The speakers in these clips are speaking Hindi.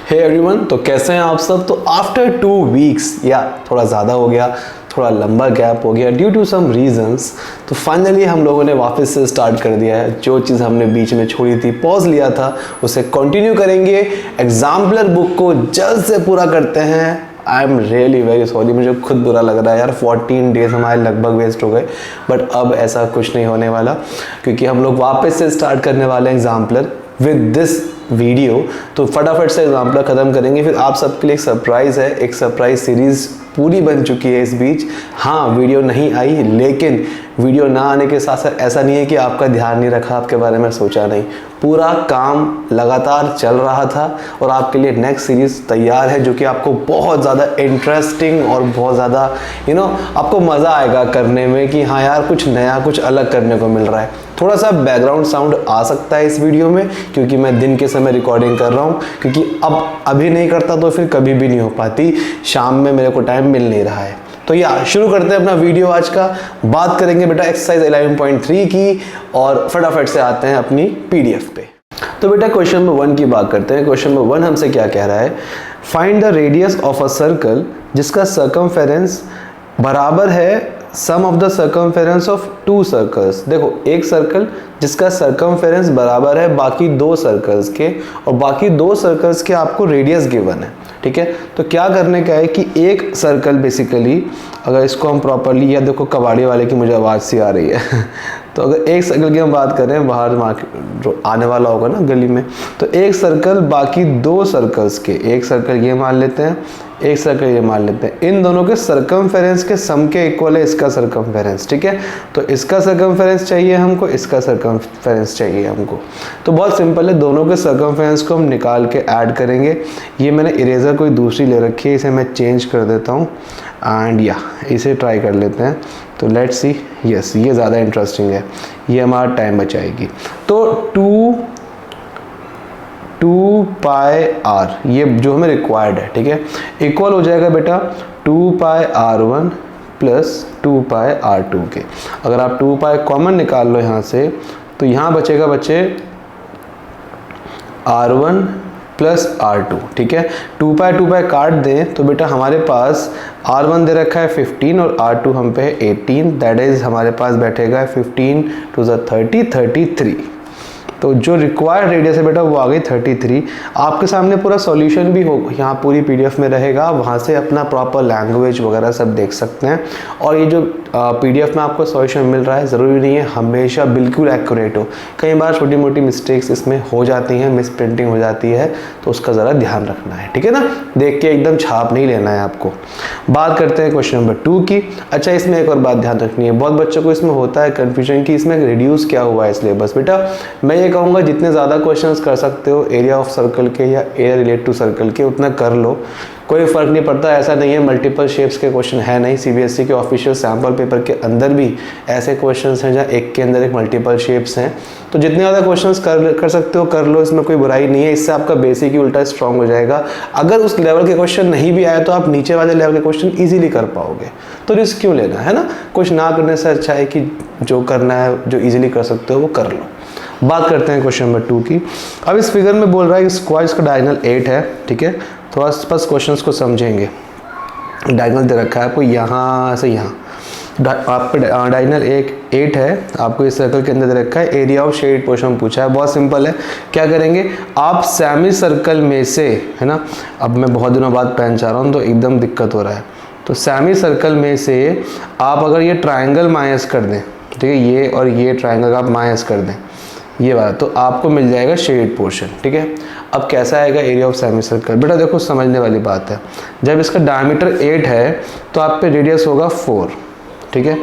हे एवरीवन, तो कैसे हैं आप सब। तो आफ्टर 2 वीक्स या थोड़ा ज़्यादा हो गया, थोड़ा लंबा गैप हो गया ड्यू टू सम रीजंस, तो फाइनली हम लोगों ने वापस से स्टार्ट कर दिया है। जो चीज़ हमने बीच में छोड़ी थी, पॉज लिया था, उसे कंटिन्यू करेंगे। एग्जाम्पलर बुक को जल्द से पूरा करते हैं। I am really very sorry, मुझे खुद बुरा लग रहा है यार, 14 डेज हमारे लगभग वेस्ट हो गए। बट अब ऐसा कुछ नहीं होने वाला, क्योंकि हम लोग वापस से स्टार्ट करने वाले हैं एग्जाम्पलर विद दिस वीडियो। तो फटाफट से एग्जाम्पलर ख़त्म करेंगे, फिर आप सबके लिए एक सरप्राइज़ है। एक सरप्राइज सीरीज़ पूरी बन चुकी है इस बीच। हाँ, वीडियो नहीं आई, लेकिन वीडियो ना आने के साथ साथ ऐसा नहीं है कि आपका ध्यान नहीं रखा, आपके बारे में सोचा नहीं। पूरा काम लगातार चल रहा था और आपके लिए नेक्स्ट सीरीज़ तैयार है, जो कि आपको बहुत ज़्यादा इंटरेस्टिंग और बहुत ज़्यादा आपको मज़ा आएगा करने में कि हाँ यार, कुछ नया, कुछ अलग करने को मिल रहा है। थोड़ा सा बैकग्राउंड साउंड आ सकता है इस वीडियो में, क्योंकि मैं दिन के समय रिकॉर्डिंग कर रहा हूँ, क्योंकि अब अभी नहीं करता तो फिर कभी भी नहीं हो पाती। शाम में मेरे को टाइम मिल नहीं रहा है। तो शुरू करते हैं अपना वीडियो आज का। बात करेंगे बेटा एक्सरसाइज 11.3 की, और फटाफट से आते हैं अपनी पीडीएफ पे। तो बेटा क्वेश्चन नंबर 1 की बात करते हैं। क्वेश्चन नंबर 1 हमसे क्या कह रहा है, find the radius of a circle जिसका सर्कमफेरेंस बराबर है sum of the circumference of 2 circles. देखो, एक सर्कल जिसका सर्कमफेरेंस बराबर है बाकी 2 सर्कल्स के, और बाकी 2 सर्कल्स के आपको रेडियस गिवन है। ठीक है, तो क्या करने का है कि एक सर्कल बेसिकली, अगर इसको हम प्रॉपरली, या देखो कबाड़ी वाले की मुझे आवाज़ सी आ रही है तो अगर एक सर्कल की हम बात करें, बाहर मार्केट जो आने वाला होगा ना गली में, तो एक सर्कल बाकी 2 सर्कल्स के, एक सर्कल ये मान लेते हैं, एक सर्कल ये मान लेते हैं, इन दोनों के सर्कमफेरेंस के सम के इक्वल है इसका सर्कमफेरेंस। ठीक है, तो इसका सर्कमफेरेंस चाहिए हमको, इसका सर्कमफेरेंस चाहिए हमको। तो बहुत सिंपल है, दोनों के सर्कमफेरेंस को हम निकाल के ऐड करेंगे। ये मैंने इरेजर कोई दूसरी ले रखी है, इसे मैं चेंज कर देता हूँ एंड इसे ट्राई कर लेते हैं। तो लेट्स सी, यस, ये ज़्यादा इंटरेस्टिंग है, ये हमारा टाइम बचाएगी। तो 2 पाई आर, ये जो हमें रिक्वायर्ड है, ठीक है, इक्वल हो जाएगा बेटा 2 पाई R1 प्लस 2 पाई R2 के। अगर आप 2 पाई कॉमन निकाल लो यहाँ से, तो यहाँ बचेगा बच्चे R1 प्लस R2। ठीक है, 2 पाई काट दें तो बेटा हमारे पास R1 दे रखा है 15 और R2 हम पे है 18, दैट इज़ हमारे पास बैठेगा 15 टू द 30, 33। तो जो रिक्वायर्ड रेडियस है बेटा वो आ गई 33। आपके सामने पूरा सॉल्यूशन भी हो यहाँ पूरी पीडीएफ में रहेगा, वहाँ से अपना प्रॉपर लैंग्वेज वगैरह सब देख सकते हैं। और ये जो पीडीएफ में आपको सॉल्यूशन मिल रहा है, ज़रूरी नहीं है हमेशा बिल्कुल एक्यूरेट हो, कई बार छोटी मोटी मिस्टेक्स इसमें हो जाती हैं, मिस प्रिंटिंग हो जाती है, तो उसका ज़रा ध्यान रखना है। ठीक है ना, देख के एकदम छाप नहीं लेना है आपको। बात करते हैं क्वेश्चन नंबर 2 की। अच्छा, इसमें एक और बात ध्यान रखनी है, बहुत बच्चों को इसमें होता है कन्फ्यूजन कि इसमें रिड्यूस क्या हुआ है सिलेबस। बेटा मैं ये कहूँगा, जितने ज़्यादा क्वेश्चंस कर सकते हो एरिया ऑफ सर्कल के या एरिया रिलेटेड टू सर्कल के, उतना कर लो, कोई फ़र्क नहीं पड़ता। ऐसा नहीं है मल्टीपल शेप्स के क्वेश्चन है नहीं, सीबीएसई के ऑफिशियल सैम्पल पेपर के अंदर भी ऐसे क्वेश्चंस हैं जहाँ एक के अंदर एक मल्टीपल शेप्स हैं। तो जितने ज़्यादा क्वेश्चंस कर सकते हो कर लो, इसमें कोई बुराई नहीं है, इससे आपका बेसिक ही उल्टा स्ट्रॉन्ग हो जाएगा। अगर उस लेवल के क्वेश्चन नहीं भी आए तो आप नीचे वाले लेवल के क्वेश्चन ईजिली कर पाओगे, तो रिस्क क्यों लेना है ना। कुछ ना करने से अच्छा है कि जो करना है, जो ईजिली कर सकते हो वो कर लो। बात करते हैं क्वेश्चन नंबर 2 की। अब इस फिगर में बोल रहा है कि स्क्वायर इसका डायगोनल 8 है। ठीक है, थोड़ा बस क्वेश्चंस को समझेंगे। डायगोनल दे रखा है आपको यहाँ से यहाँ, आपका डायगोनल 8 है, आपको इस सर्कल के अंदर दे रखा है। एरिया ऑफ शेड पोर्शन पूछा है, बहुत सिंपल है। क्या करेंगे आप, सेमी सर्कल में से, है ना, अब मैं बहुत दिनों बाद पेन चाह रहा हूँ तो एकदम दिक्कत हो रहा है, तो सेमी सर्कल में से आप अगर ये ट्राइंगल माइनस कर दें, ठीक है, ये और ये ट्राइंगल आप माइनस कर दें, ये वाला, तो आपको मिल जाएगा शेड पोर्शन। ठीक है, अब कैसा आएगा एरिया ऑफ सेमी सर्कल। बेटा देखो, समझने वाली बात है, जब इसका डायमीटर 8 है तो आप पे रेडियस होगा 4। ठीक है,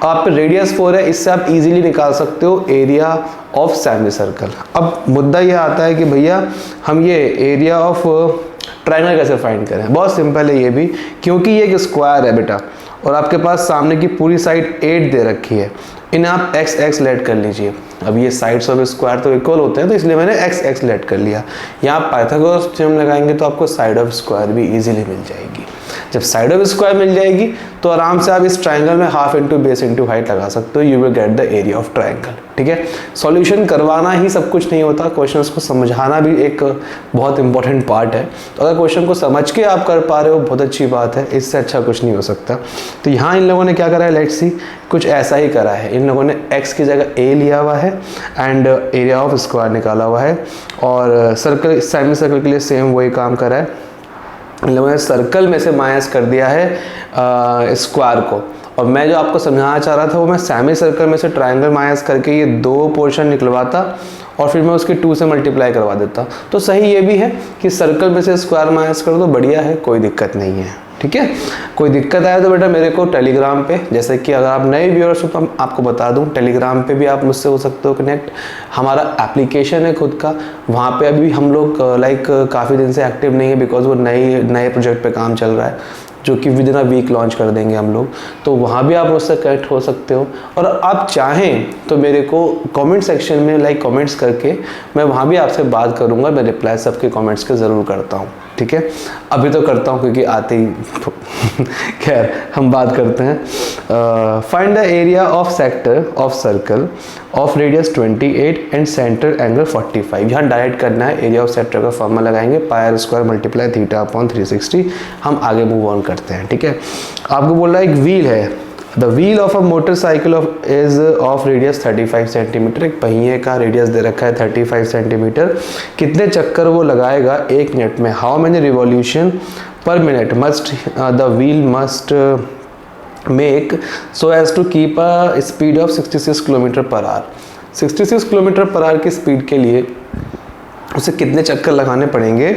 आप पे रेडियस 4 है, इससे आप इजीली निकाल सकते हो एरिया ऑफ सेमी सर्कल। अब मुद्दा ये आता है कि भैया हम ये एरिया ऑफ ट्राइंगल कैसे फाइंड करें। बहुत सिंपल है ये भी, क्योंकि ये एक स्क्वायर है बेटा, और आपके पास सामने की पूरी साइड 8 दे रखी है, इन्हें आप एक्स एक्स लेट कर लीजिए। अब ये साइड्स ऑफ स्क्वायर तो इक्वल होते हैं, तो इसलिए मैंने एक्स एक्स लेट कर लिया। यहाँ पाइथागोरस थ्योरम लगाएंगे तो आपको साइड ऑफ स्क्वायर भी इजीली मिल जाएगी। जब साइड ऑफ स्क्वायर मिल जाएगी तो आराम से आप इस ट्राइंगल में half into base into height लगा सकते हो, you will get the area of triangle. ठीक है, सॉल्यूशन करवाना ही सब कुछ नहीं होता, क्वेश्चंस को समझाना भी एक बहुत इंपॉर्टेंट पार्ट है। तो अगर क्वेश्चन को समझ के आप कर पा रहे हो बहुत अच्छी बात है, इससे अच्छा कुछ नहीं हो सकता। तो यहाँ इन लोगों ने क्या करा है, लेट्स सी, कुछ ऐसा ही करा है। इन लोगों ने x की जगह a लिया हुआ है एंड एरिया ऑफ स्क्वायर निकाला हुआ है, और सर्कल, सेमी सर्कल के लिए सेम वही काम करा है। इन लोगों ने सर्कल में से माइनस कर दिया है स्क्वायर को, और मैं जो आपको समझाना चाह रहा था वो मैं सेमी सर्कल में से ट्रायंगल माइनस करके ये 2 पोर्शन निकलवाता और फिर मैं उसके 2 से मल्टीप्लाई करवा देता। तो सही ये भी है कि सर्कल में से स्क्वायर माइनस कर दो, बढ़िया है, कोई दिक्कत नहीं है। ठीक है, कोई दिक्कत आए तो बेटा मेरे को टेलीग्राम पे, जैसे कि अगर आप नए व्यूअर्स हो तो हम आपको बता दूं, टेलीग्राम पे भी आप मुझसे हो सकते हो कनेक्ट। हमारा एप्लीकेशन है खुद का, वहाँ पे अभी हम लोग काफ़ी दिन से एक्टिव नहीं है बिकॉज वो नए प्रोजेक्ट पे काम चल रहा है जो कि within a week launch कर देंगे हम लोग। तो वहाँ भी आप मुझसे कनेक्ट हो सकते हो, और आप चाहें तो मेरे को कमेंट सेक्शन में कमेंट्स करके मैं वहाँ भी आपसे बात करूँगा। मैं रिप्लाई सबके कमेंट्स के ज़रूर करता हूँ। ठीक है, अभी तो करता हूँ क्योंकि आते ही खैर हम बात करते हैं। Find the area of sector of circle of radius 28 and centre angle 45। यहाँ डायरेक्ट करना है, एरिया ऑफ सेक्टर का फॉर्मूला लगाएंगे pi square multiply theta upon 360। हम आगे मूव ऑन करते हैं। ठीक है, आपको बोल रहा है एक व्हील है, the wheel of a motorcycle is of radius 35 centimetre. एक पहिए का रेडियस दे रखा है 35 सेंटीमीटर। कितने चक्कर वो लगाएगा 1 मिनट में, how many revolution per minute must the wheel must make so as to keep a speed of 66 kilometre per hour. 66 kilometre per hour की स्पीड के लिए उसे कितने चक्कर लगाने पड़ेंगे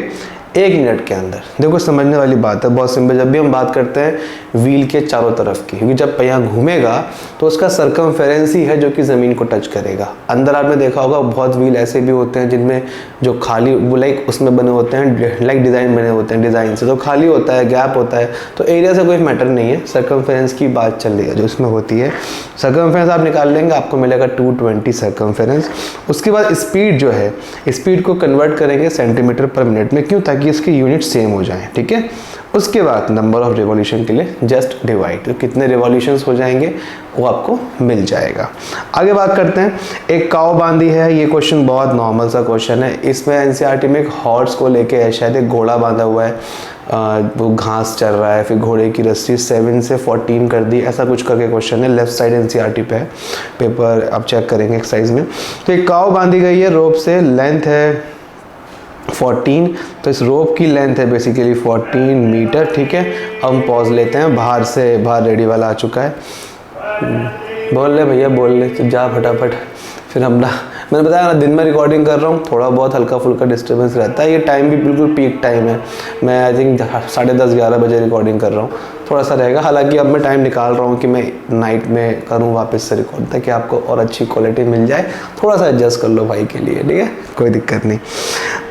1 मिनट के अंदर। देखो समझने वाली बात है, बहुत सिंपल। जब भी हम बात करते हैं व्हील के चारों तरफ की, क्योंकि जब पहिया घूमेगा तो उसका सरकमफेरेंस ही है जो कि ज़मीन को टच करेगा। अंदर आपने देखा होगा बहुत व्हील ऐसे भी होते हैं जिनमें जो खाली उसमें बने होते हैं, डिज़ाइन बने होते हैं, डिज़ाइन से तो खाली होता है, गैप होता है, तो एरिया से कोई मैटर नहीं है। सरकमफेरेंस की बात चल रही है जो इसमें होती है। सरकमफेरेंस आप निकाल लेंगे, आपको मिलेगा 220 सरकमफेरेंस। उसके बाद स्पीड जो है, स्पीड को कन्वर्ट करेंगे सेंटीमीटर पर मिनट में, क्यों? ताकि इसकी यूनिट सेम हो जाए। ठीक है, उसके बाद नंबर ऑफ रिवॉल्यूशन के लिए जस्ट डिवाइड, तो कितने रिवॉल्यूशंस हो जाएंगे वो आपको मिल जाएगा। आगे बात करते हैं, एक काव बांधी है। ये क्वेश्चन बहुत नॉर्मल सा क्वेश्चन है। इसमें एनसीईआरटी में एक हॉर्स को लेके है, शायद एक घोड़ा बांधा हुआ है, वो घास चल रहा है, फिर घोड़े की रस्सी 7 से 14 कर दी, ऐसा कुछ करके क्वेश्चन है। लेफ्ट साइड एनसीईआरटी पे है, पेपर आप चेक करेंगे एक्सरसाइज में। तो एक काव बांधी गई है रोप से, लेंथ है 14, तो इस रोप की लेंथ है बेसिकली 14 मीटर। ठीक है, हम पॉज लेते हैं, बाहर रेडी वाला आ चुका है। बोल ले भैया, बोल ले, जा फटाफट। फिर मैंने बताया ना दिन में रिकॉर्डिंग कर रहा हूँ, थोड़ा बहुत हल्का फुल्का डिस्टर्बेंस रहता है। ये टाइम भी बिल्कुल पीक टाइम है, मैं आई थिंक 10:30-11 बजे रिकॉर्डिंग कर रहा हूँ, थोड़ा सा रहेगा। हालांकि अब मैं टाइम निकाल रहा हूँ कि मैं नाइट में करूँ वापस से रिकॉर्ड, ताकि आपको और अच्छी क्वालिटी मिल जाए। थोड़ा सा एडजस्ट कर लो भाई के लिए, ठीक है, कोई दिक्कत नहीं।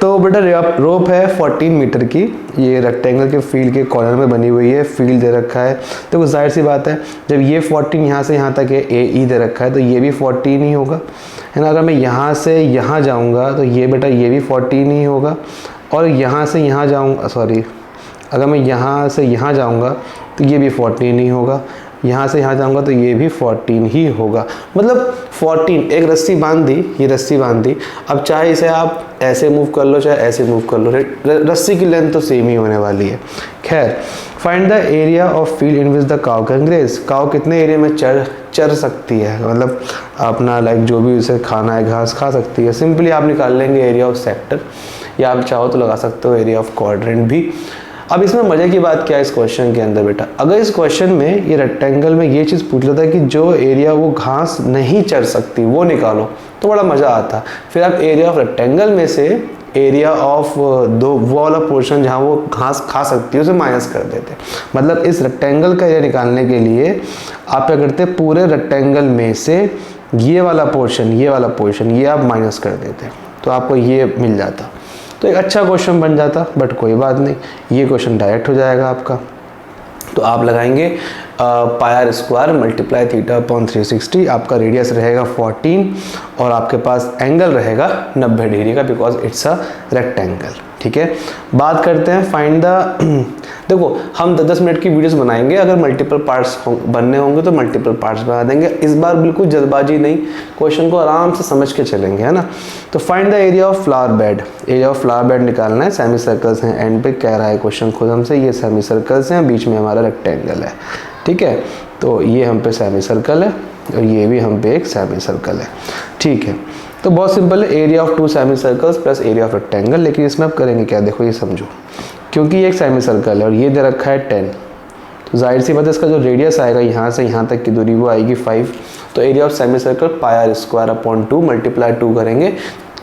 तो बेटा रोप है 14 मीटर की, ये रेक्टेंगल के फील्ड के कॉर्नर में बनी हुई है, फील्ड दे रखा है। तो कुछ जाहिर सी बात है, जब ये 14 यहाँ से यहाँ तक है, AE दे रखा है, तो ये भी 14 ही होगा, है ना। अगर मैं यहाँ से यहाँ जाऊँगा तो ये बेटा ये भी 14 ही होगा, और यहाँ से यहाँ जाऊँगा, सॉरी, अगर मैं यहाँ से यहाँ जाऊँगा तो ये भी 14 ही होगा, यहाँ से यहाँ जाऊँगा तो ये भी 14 ही होगा। मतलब 14, एक रस्सी बांध दी, ये रस्सी बांध दी। अब चाहे इसे आप ऐसे मूव कर लो चाहे ऐसे मूव कर लो, रस्सी की लेंथ तो सेम ही होने वाली है। खैर, find the area of field in which the cow can graze. Cow कितने एरिया में चर सकती है, मतलब अपना जो भी उसे खाना है, घास खा सकती है। सिंपली आप निकाल लेंगे एरिया ऑफ सेक्टर, या आप चाहो तो लगा सकते हो एरिया ऑफ क्वाड्रेंट भी। अब इसमें मज़े की बात क्या है इस क्वेश्चन के अंदर बेटा, अगर इस क्वेश्चन में ये रेक्टेंगल में ये चीज़ पूछ लेता है कि जो एरिया वो घास नहीं चर सकती वो निकालो, तो बड़ा मज़ा आता। फिर आप एरिया ऑफ रेक्टेंगल में से एरिया ऑफ वो वाला पोर्शन जहाँ वो घास खा सकती है उसे माइनस कर देते। मतलब इस रेक्टेंगल का एरिया निकालने के लिए आप क्या करते, पूरे रेक्टेंगल में से ये वाला पोर्शन ये आप माइनस कर देते, तो आपको ये मिल जाता। तो एक अच्छा क्वेश्चन बन जाता, बट कोई बात नहीं, ये क्वेश्चन डायरेक्ट हो जाएगा आपका। तो आप लगाएंगे pi square multiply theta upon 360, आपका रेडियस रहेगा 14 और आपके पास एंगल रहेगा 90 डिग्री का, बिकॉज इट्स अ रेक्टेंगल। ठीक है, बात करते हैं फाइंड द देखो हम 10-10 मिनट की वीडियोस बनाएंगे, अगर मल्टीपल पार्ट्स बनने होंगे तो मल्टीपल पार्ट्स बना देंगे। इस बार बिल्कुल जल्दबाजी नहीं, क्वेश्चन को आराम से समझ के चलेंगे, है ना। तो find the area of flower bed, area of flower bed निकालना है। सेमी सर्कल्स हैं, एंड पे कह रहा है क्वेश्चन खुद हमसे, ये सेमी सर्कल्स हैं, बीच में हमारा रेक्टेंगल है, ठीक है। तो ये हम पे सेमी सर्कल है और ये भी हम पे एक सेमी सर्कल है, ठीक है। तो बहुत सिंपल है, area of 2 semi circles plus area of rectangle. लेकिन इसमें आप करेंगे क्या, देखो ये समझो, क्योंकि ये एक सेमी सर्कल है और ये दे रखा है 10, तो जाहिर सी बात है इसका जो रेडियस आएगा यहाँ से यहाँ तक की दूरी वो आएगी 5। तो area of semi circle πr² multiply 2 करेंगे,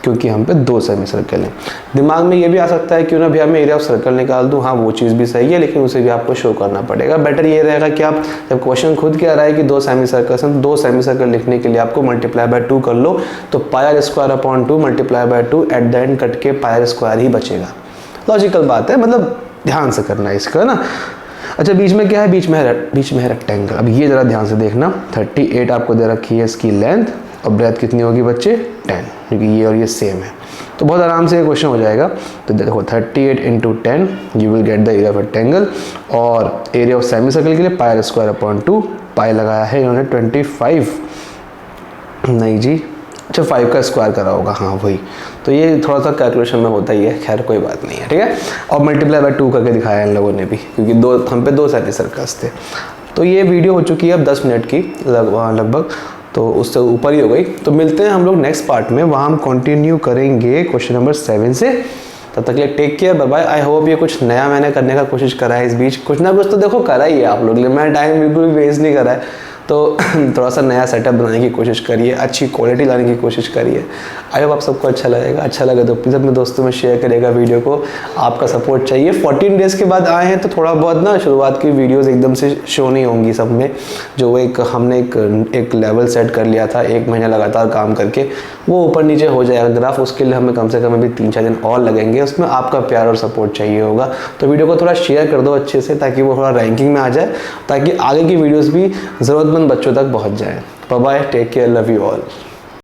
क्योंकि हम पे 2 सेमी सर्कल हैं। दिमाग में ये भी आ सकता है क्यों ना भैया मैं एरिया ऑफ सर्कल निकाल दूं, हाँ वो चीज़ भी सही है, लेकिन उसे भी आपको शो करना पड़ेगा। बेटर ये रहेगा कि आप जब क्वेश्चन खुद कह रहा है कि 2 सेमी सर्कल्स हैं, 2 सेमी सर्कल लिखने के लिए आपको मल्टीप्लाई बाय 2 कर लो, तो πr² multiply by 2 at the end cut के πr² ही बचेगा। लॉजिकल बात है, मतलब ध्यान से करना है इसका, है ना। अच्छा बीच में क्या है, बीच में है रेक्टेंगल। अब ये ज़रा ध्यान से देखना, 38 आपको दे रखी है इसकी लेंथ, और ब्रेथ कितनी होगी बच्चे 10, क्योंकि ये और ये सेम है। तो बहुत आराम से ये क्वेश्चन हो जाएगा। तो देखो 38 × 10 you will get the area of rectangle, और एरिया ऑफ सेमी सर्कल के लिए πr²/2, पाई लगाया है इन्होंने 25, नहीं जी, अच्छा 5 का स्क्वायर करा होगा, हाँ वही। तो ये थोड़ा सा कैलकुलेशन में होता ही है, खैर कोई बात नहीं है, ठीक है। और मल्टीप्लाई बाय 2 करके दिखाया इन लोगों ने भी, क्योंकि हम पे 2 सेमी सर्कल्स थे। तो ये वीडियो हो चुकी है अब 10 मिनट की लगभग, तो उससे ऊपर ही हो गई। तो मिलते हैं हम लोग नेक्स्ट पार्ट में, वहाँ हम कंटिन्यू करेंगे क्वेश्चन नंबर 7 से। तब तक के लिए take care, bye bye. I hope ये कुछ नया मैंने करने का कोशिश करा है इस बीच, कुछ ना कुछ तो देखो करा ही है आप लोग, मैं टाइम बिल्कुल भी वेस्ट नहीं करा है। तो थोड़ा सा नया सेटअप बनाने की कोशिश करिए, अच्छी क्वालिटी लाने की कोशिश करिए। आई होप आप सबको अच्छा लगेगा। अच्छा लगे तो प्लीज़ अपने दोस्तों में शेयर करिएगा वीडियो को, आपका सपोर्ट चाहिए। 14 डेज़ के बाद आए हैं तो थोड़ा बहुत ना शुरुआत की वीडियोस एकदम से शो नहीं होंगी सब में, जो एक हमने एक लेवल सेट कर लिया था 1 महीना लगातार काम करके, वो ऊपर नीचे हो जाएगा ग्राफ। उसके लिए हमें कम से कम अभी 3-4 दिन और लगेंगे, उसमें आपका प्यार और सपोर्ट चाहिए होगा। तो वीडियो को थोड़ा शेयर कर दो अच्छे से, ताकि वो थोड़ा रैंकिंग में आ जाए, ताकि आगे की वीडियोज़ भी ज़रूरतमंद बच्चों तक पहुंच जाए। Bye bye, take care, love you all.